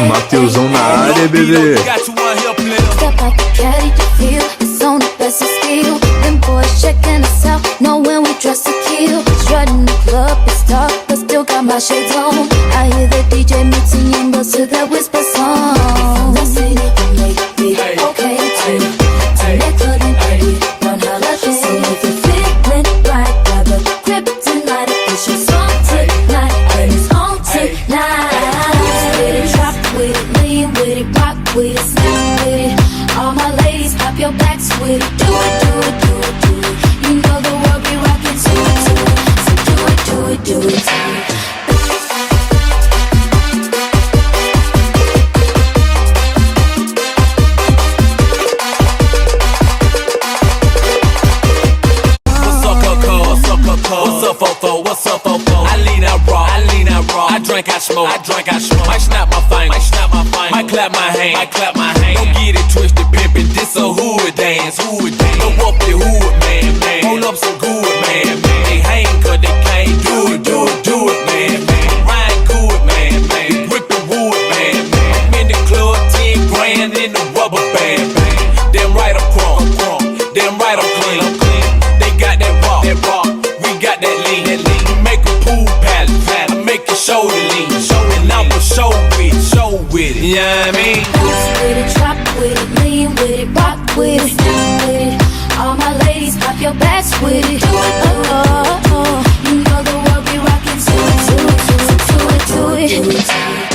Mateusão na área, bebê. Step like a caddy to feel it's on the best of skill. Them boys checking us out, knowing we dress to kill. Strutting the club, it's dark, but still got my shades on. I hear the DJ mixing in, but to that whisper song. I see it and make it okay too. And they couldn't be one holiday. So if you're feeling right, grab a grip tonight. It's your song tonight, and it's on tonight. With it, drop with it, lean with it, rock with it, snap with it. All my ladies, pop your backs with it. Do it, do it, do it, do it. You know the world be rocking to it, to it. So do it, do it, do it, do it. What's up, fofo? What's up, fofo? I lean out raw, I drink, I smoke, Might snap my finger, might clap my hand, Don't get it twisted, pimpin', this a hood dance, Go up the hood, man, Roll up some good, man, They hang 'cause they can't do it, man, Ride good, man, Grip the wood, man, I'm in the club, 10 grand in the rubber band, Damn right I'm crunk, damn right I'm clean, They got that raw, we got that lean, We make a pool pallet, I make it show the lean, and I'ma show with it, you know what I mean? Bounce with it, drop with it, lean with it, rock with it, snap with it. All my ladies, pop your backs with it. Do it, You know the world be rocking to it, to it, to it, to it, to it, to it.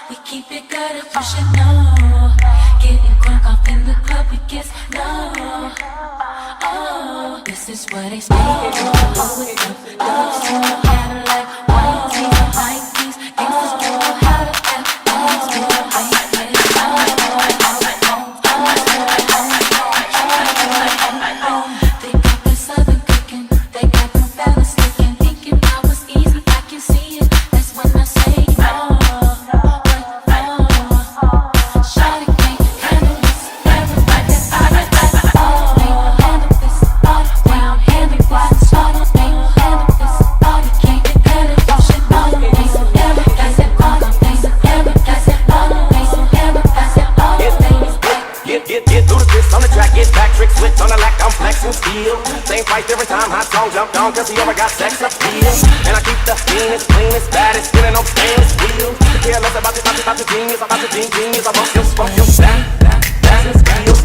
We keep it good if you should know. Getting crunk off in the club, we kiss no. Oh, this is what they say. Oh, with the love song, Cadillac, white tees, Nikes, gangsters know how to act. They got the southern cooking, they got them fellas sticking. Thinking I was easy, I can see it. That's when I say no. Shawty can't handle this. Everybody can't handle this. All around, hand me wide. Shawty can't handle this. All you can't handle it. You should know the things. Everybody said all the things. Everybody said all the things. Everybody said all the things. Get through the fist on the track, get back, trick switch on the lack, I'm flexing steel. Same fight every time, hot song jumped on, cause he ever got sex appeal. And I keep the cleanest, baddest, spinning on stainless steel. Care less about the genius, about the genius, about your style. That's skill,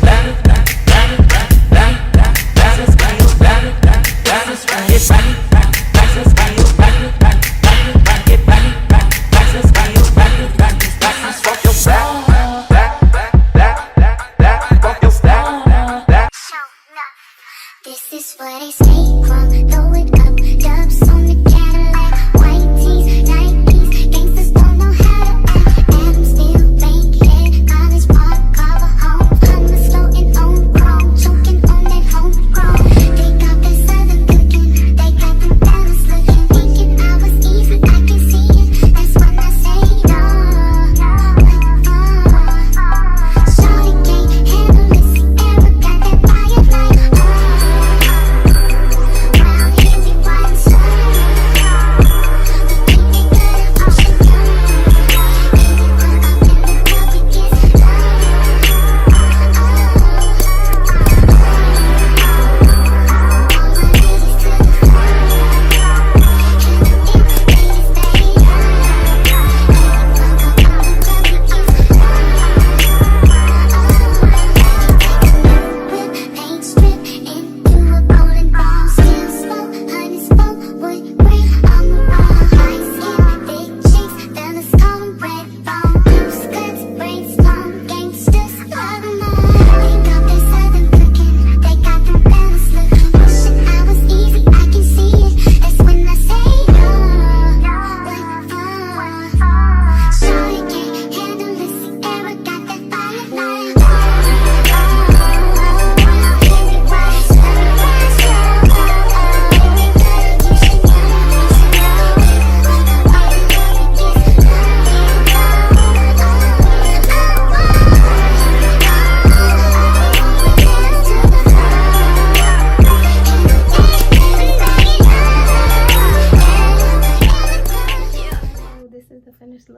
This is what I say, crunk, throw it up, dubs on the Cadillac, white tees, Nikes, gangsters don't know how to act, and I'm still bankhead, college park, cover home,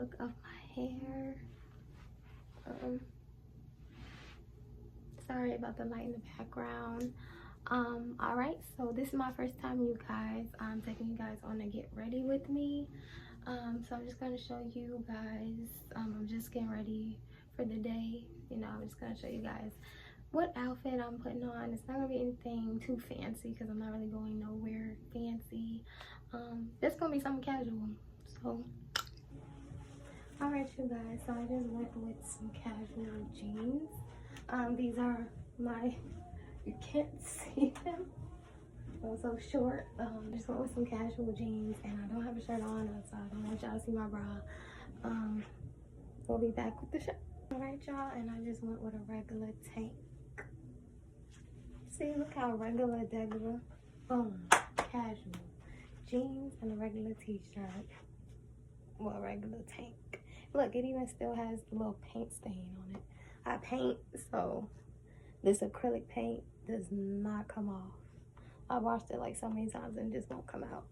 look of my hair. Sorry about the light in the background. All right, so this is my first time, you guys. I'm taking you guys on to get ready with me. So I'm just gonna show you guys. I'm just getting ready for the day. You know, I'm just gonna show you guys what outfit I'm putting on. It's not gonna be anything too fancy because I'm not really going nowhere fancy. It's gonna be something casual. So, all right, you guys. So I just went with some casual jeans. These are my. You can't see them. I'm so short. Just went with some casual jeans, and I don't have a shirt on, so I don't want y'all to see my bra. We'll be back with the shirt. All right, y'all, and I just went with a regular tank. See, look how regular, boom, casual jeans and a regular t-shirt. Well, a regular tank. Look, it even still has the little paint stain on it. I paint, so this acrylic paint does not come off. I washed it like so many times and it just won't come out.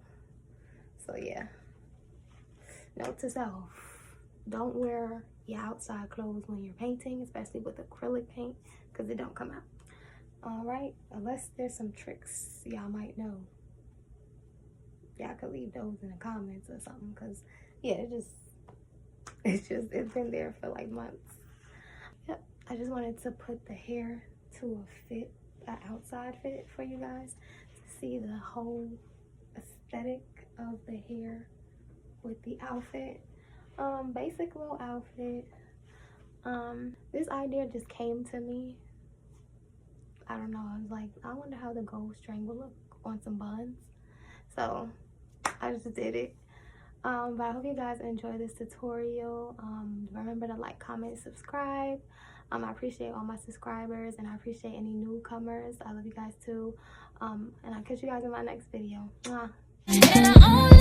So yeah, note to self, don't wear your outside clothes when you're painting, especially with acrylic paint, because it don't come out. All right, unless there's some tricks y'all might know. Y'all could leave those in the comments or something, because yeah, it's been there for like months. Yep, I just wanted to put the hair to a fit, an outside fit for you guys to see the whole aesthetic of the hair with the outfit. Basic little outfit. This idea just came to me. I don't know, I was like, I wonder how the gold string will look on some buns. So I just did it. But I hope you guys enjoy this tutorial. Remember to like, comment, subscribe. I appreciate all my subscribers, and I appreciate any newcomers. I love you guys too. And I'll catch you guys in my next video. Mwah.